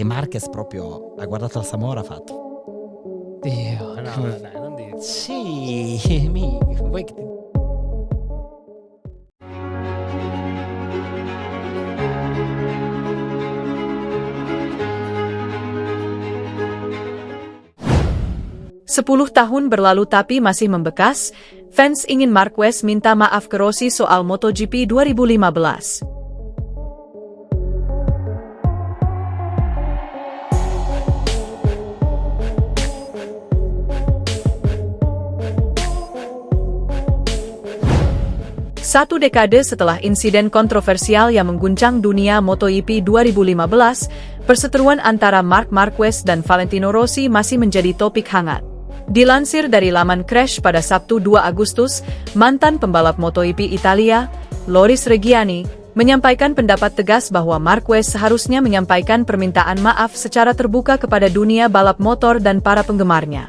E Marquez proprio ha guardato la Samora, ha fatto: Dio, No, dai, non dire. sì, vuoi che ti... Sepuluh tahun berlalu tapi masih membekas, fans ingin Marquez minta maaf ke Rossi soal MotoGP 2015. Satu dekade setelah insiden kontroversial yang mengguncang dunia MotoGP 2015, perseteruan antara Marc Marquez dan Valentino Rossi masih menjadi topik hangat. Dilansir dari laman Crash pada Sabtu 2 Agustus, mantan pembalap MotoGP Italia, Loris Reggiani, menyampaikan pendapat tegas bahwa Marquez seharusnya menyampaikan permintaan maaf secara terbuka kepada dunia balap motor dan para penggemarnya.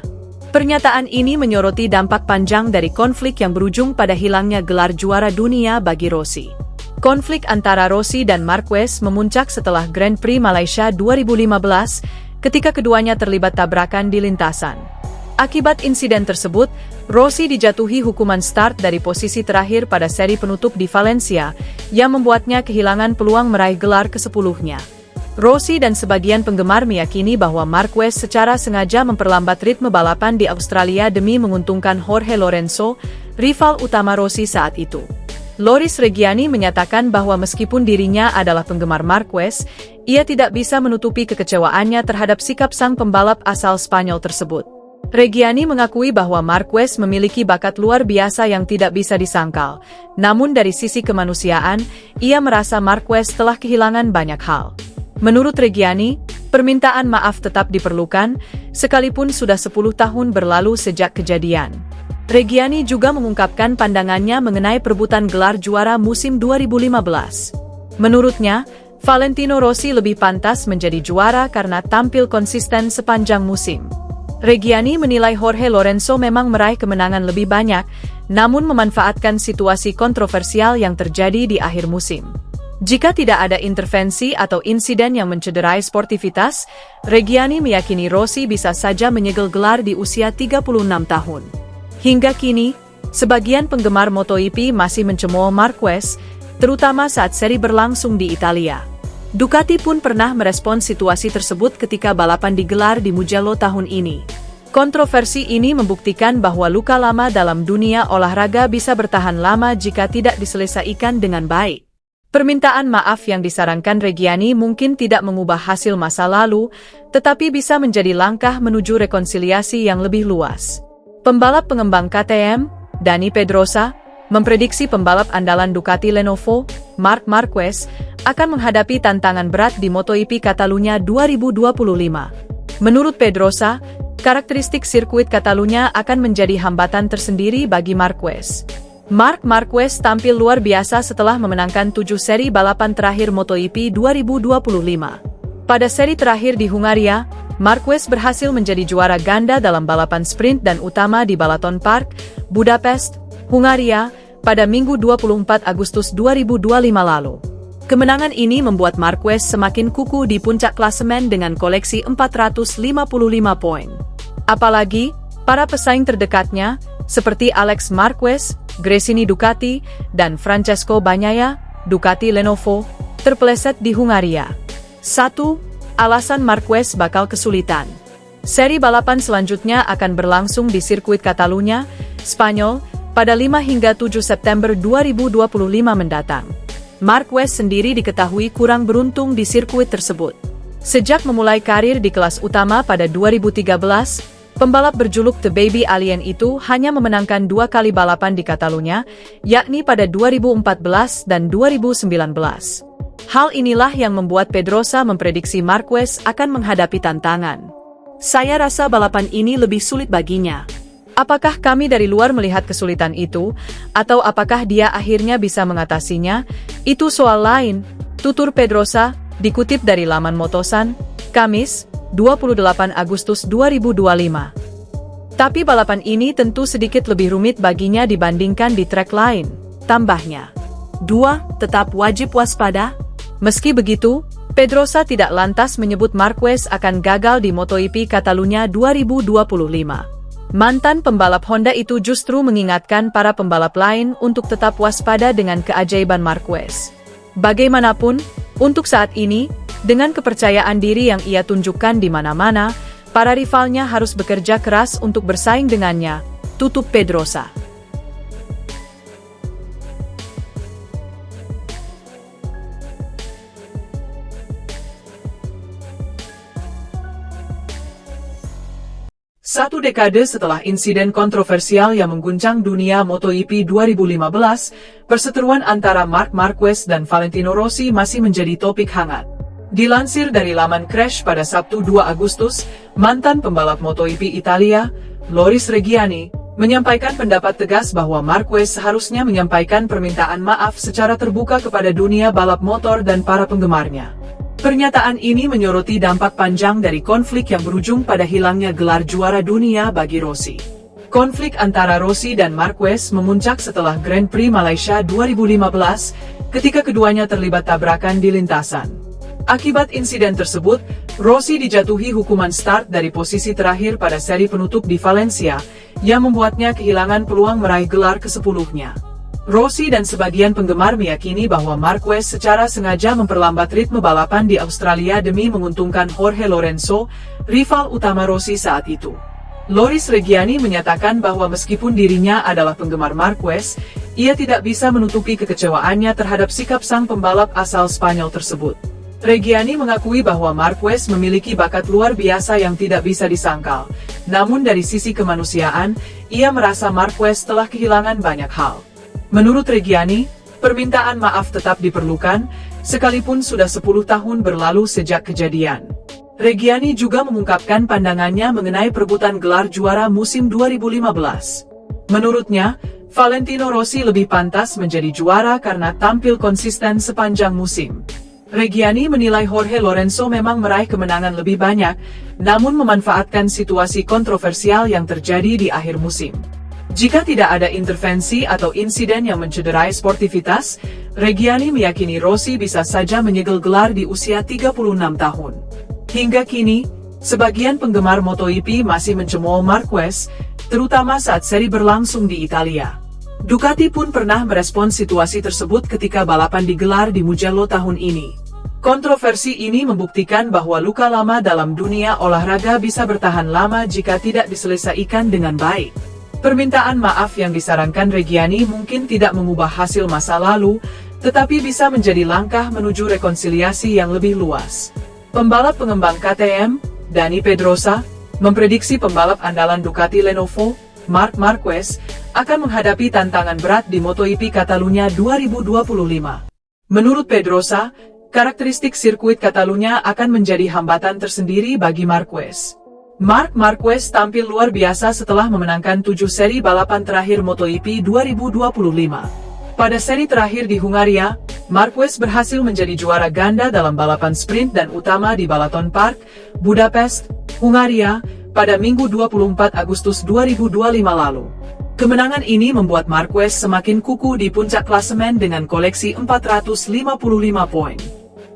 Pernyataan ini menyoroti dampak panjang dari konflik yang berujung pada hilangnya gelar juara dunia bagi Rossi. Konflik antara Rossi dan Marquez memuncak setelah Grand Prix Malaysia 2015, ketika keduanya terlibat tabrakan di lintasan. Akibat insiden tersebut, Rossi dijatuhi hukuman start dari posisi terakhir pada seri penutup di Valencia, yang membuatnya kehilangan peluang meraih gelar ke-10-nya. Rossi dan sebagian penggemar meyakini bahwa Marquez secara sengaja memperlambat ritme balapan di Australia demi menguntungkan Jorge Lorenzo, rival utama Rossi saat itu. Loris Reggiani menyatakan bahwa meskipun dirinya adalah penggemar Marquez, ia tidak bisa menutupi kekecewaannya terhadap sikap sang pembalap asal Spanyol tersebut. Reggiani mengakui bahwa Marquez memiliki bakat luar biasa yang tidak bisa disangkal, namun dari sisi kemanusiaan, ia merasa Marquez telah kehilangan banyak hal. Menurut Reggiani, permintaan maaf tetap diperlukan, sekalipun sudah 10 tahun berlalu sejak kejadian. Reggiani juga mengungkapkan pandangannya mengenai perebutan gelar juara musim 2015. Menurutnya, Valentino Rossi lebih pantas menjadi juara karena tampil konsisten sepanjang musim. Reggiani menilai Jorge Lorenzo memang meraih kemenangan lebih banyak, namun memanfaatkan situasi kontroversial yang terjadi di akhir musim. Jika tidak ada intervensi atau insiden yang mencederai sportivitas, Reggiani meyakini Rossi bisa saja menyegel gelar di usia 36 tahun. Hingga kini, sebagian penggemar MotoGP masih mencemooh Marquez, terutama saat seri berlangsung di Italia. Ducati pun pernah merespon situasi tersebut ketika balapan digelar di Mugello tahun ini. Kontroversi ini membuktikan bahwa luka lama dalam dunia olahraga bisa bertahan lama jika tidak diselesaikan dengan baik. Permintaan maaf yang disarankan Reggiani mungkin tidak mengubah hasil masa lalu, tetapi bisa menjadi langkah menuju rekonsiliasi yang lebih luas. Pembalap pengembang KTM, Dani Pedrosa, memprediksi pembalap andalan Ducati Lenovo, Marc Marquez, akan menghadapi tantangan berat di MotoGP Catalunya 2025. Menurut Pedrosa, karakteristik sirkuit Catalunya akan menjadi hambatan tersendiri bagi Marquez. Marc Marquez tampil luar biasa setelah memenangkan 7 seri balapan terakhir MotoGP 2025. Pada seri terakhir di Hungaria, Marquez berhasil menjadi juara ganda dalam balapan sprint dan utama di Balaton Park, Budapest, Hungaria, pada Minggu 24 Agustus 2025 lalu. Kemenangan ini membuat Marquez semakin kukuh di puncak klasemen dengan koleksi 455 poin. Apalagi, para pesaing terdekatnya, seperti Alex Marquez, Gresini Ducati, dan Francesco Bagnaia, Ducati Lenovo, terpeleset di Hungaria. 1. Alasan Marquez bakal kesulitan. Seri balapan selanjutnya akan berlangsung di sirkuit Catalunya, Spanyol, pada 5 hingga 7 September 2025 mendatang. Marquez sendiri diketahui kurang beruntung di sirkuit tersebut. Sejak memulai karir di kelas utama pada 2013, pembalap berjuluk The Baby Alien itu hanya memenangkan 2 kali balapan di Catalunya, yakni pada 2014 dan 2019. Hal inilah yang membuat Pedrosa memprediksi Marquez akan menghadapi tantangan. Saya rasa balapan ini lebih sulit baginya. Apakah kami dari luar melihat kesulitan itu, atau apakah dia akhirnya bisa mengatasinya? Itu soal lain, tutur Pedrosa, dikutip dari laman Motosan, Kamis, 28 Agustus 2025. Tapi balapan ini tentu sedikit lebih rumit baginya dibandingkan di trek lain, tambahnya. 2. Tetap wajib waspada. Meski begitu, Pedrosa tidak lantas menyebut Marquez akan gagal di MotoGP Catalunya 2025. Mantan pembalap Honda itu justru mengingatkan para pembalap lain untuk tetap waspada dengan keajaiban Marquez. Bagaimanapun, untuk saat ini, dengan kepercayaan diri yang ia tunjukkan di mana-mana, para rivalnya harus bekerja keras untuk bersaing dengannya, tutup Pedrosa. Satu dekade setelah insiden kontroversial yang mengguncang dunia MotoGP 2015, perseteruan antara Marc Marquez dan Valentino Rossi masih menjadi topik hangat. Dilansir dari laman Crash pada Sabtu 2 Agustus, mantan pembalap MotoGP Italia, Loris Reggiani, menyampaikan pendapat tegas bahwa Marquez seharusnya menyampaikan permintaan maaf secara terbuka kepada dunia balap motor dan para penggemarnya. Pernyataan ini menyoroti dampak panjang dari konflik yang berujung pada hilangnya gelar juara dunia bagi Rossi. Konflik antara Rossi dan Marquez memuncak setelah Grand Prix Malaysia 2015, ketika keduanya terlibat tabrakan di lintasan. Akibat insiden tersebut, Rossi dijatuhi hukuman start dari posisi terakhir pada seri penutup di Valencia, yang membuatnya kehilangan peluang meraih gelar ke-10-nya. Rossi dan sebagian penggemar meyakini bahwa Marquez secara sengaja memperlambat ritme balapan di Australia demi menguntungkan Jorge Lorenzo, rival utama Rossi saat itu. Loris Reggiani menyatakan bahwa meskipun dirinya adalah penggemar Marquez, ia tidak bisa menutupi kekecewaannya terhadap sikap sang pembalap asal Spanyol tersebut. Reggiani mengakui bahwa Marquez memiliki bakat luar biasa yang tidak bisa disangkal, namun dari sisi kemanusiaan, ia merasa Marquez telah kehilangan banyak hal. Menurut Reggiani, permintaan maaf tetap diperlukan, sekalipun sudah 10 tahun berlalu sejak kejadian. Reggiani juga mengungkapkan pandangannya mengenai perebutan gelar juara musim 2015. Menurutnya, Valentino Rossi lebih pantas menjadi juara karena tampil konsisten sepanjang musim. Reggiani menilai Jorge Lorenzo memang meraih kemenangan lebih banyak, namun memanfaatkan situasi kontroversial yang terjadi di akhir musim. Jika tidak ada intervensi atau insiden yang mencederai sportivitas, Reggiani meyakini Rossi bisa saja menyegel gelar di usia 36 tahun. Hingga kini, sebagian penggemar MotoGP masih mencemooh Marquez, terutama saat seri berlangsung di Italia. Ducati pun pernah merespons situasi tersebut ketika balapan digelar di Mugello tahun ini. Kontroversi ini membuktikan bahwa luka lama dalam dunia olahraga bisa bertahan lama jika tidak diselesaikan dengan baik. Permintaan maaf yang disarankan Reggiani mungkin tidak mengubah hasil masa lalu, tetapi bisa menjadi langkah menuju rekonsiliasi yang lebih luas. Pembalap pengembang KTM, Dani Pedrosa, memprediksi pembalap andalan Ducati Lenovo, Marc Marquez, akan menghadapi tantangan berat di MotoGP Catalunya 2025. Menurut Pedrosa, karakteristik sirkuit Catalunya akan menjadi hambatan tersendiri bagi Marquez. Marc Marquez tampil luar biasa setelah memenangkan 7 seri balapan terakhir MotoGP 2025. Pada seri terakhir di Hungaria, Marquez berhasil menjadi juara ganda dalam balapan sprint dan utama di Balaton Park, Budapest, Hungaria, pada Minggu 24 Agustus 2025 lalu. Kemenangan ini membuat Marquez semakin kukuh di puncak klasemen dengan koleksi 455 poin.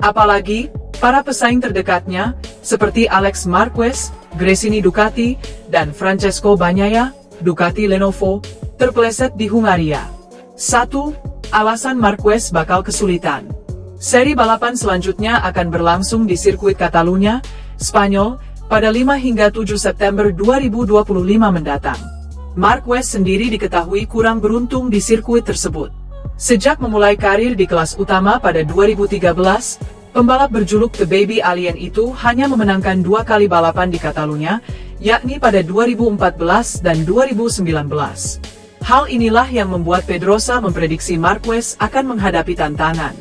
Apalagi, para pesaing terdekatnya, seperti Alex Marquez, Gresini Ducati, dan Francesco Bagnaia, Ducati Lenovo, terpeleset di Hungaria. 1. Alasan Marquez bakal kesulitan. Seri balapan selanjutnya akan berlangsung di sirkuit Catalunya, Spanyol, pada 5 hingga 7 September 2025 mendatang. Marquez sendiri diketahui kurang beruntung di sirkuit tersebut. Sejak memulai karir di kelas utama pada 2013, pembalap berjuluk The Baby Alien itu hanya memenangkan 2 kali balapan di Catalunya, yakni pada 2014 dan 2019. Hal inilah yang membuat Pedrosa memprediksi Marquez akan menghadapi tantangan.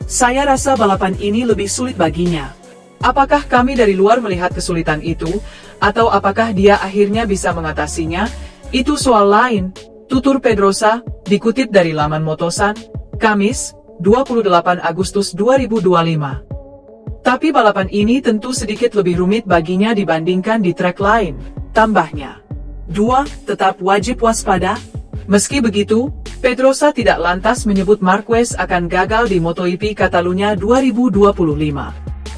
Saya rasa balapan ini lebih sulit baginya. Apakah kami dari luar melihat kesulitan itu, atau apakah dia akhirnya bisa mengatasinya? Itu soal lain, tutur Pedrosa, dikutip dari laman Motosan, Kamis, 28 Agustus 2025. Tapi balapan ini tentu sedikit lebih rumit baginya dibandingkan di trek lain, tambahnya. 2. Tetap wajib waspada. Meski begitu, Pedrosa tidak lantas menyebut Marquez akan gagal di MotoGP Catalunya 2025.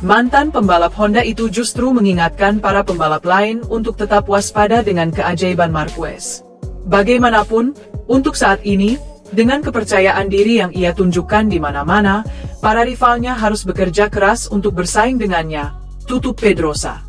Mantan pembalap Honda itu justru mengingatkan para pembalap lain untuk tetap waspada dengan keajaiban Marquez. Bagaimanapun, untuk saat ini, dengan kepercayaan diri yang ia tunjukkan di mana-mana, para rivalnya harus bekerja keras untuk bersaing dengannya, tutup Pedrosa.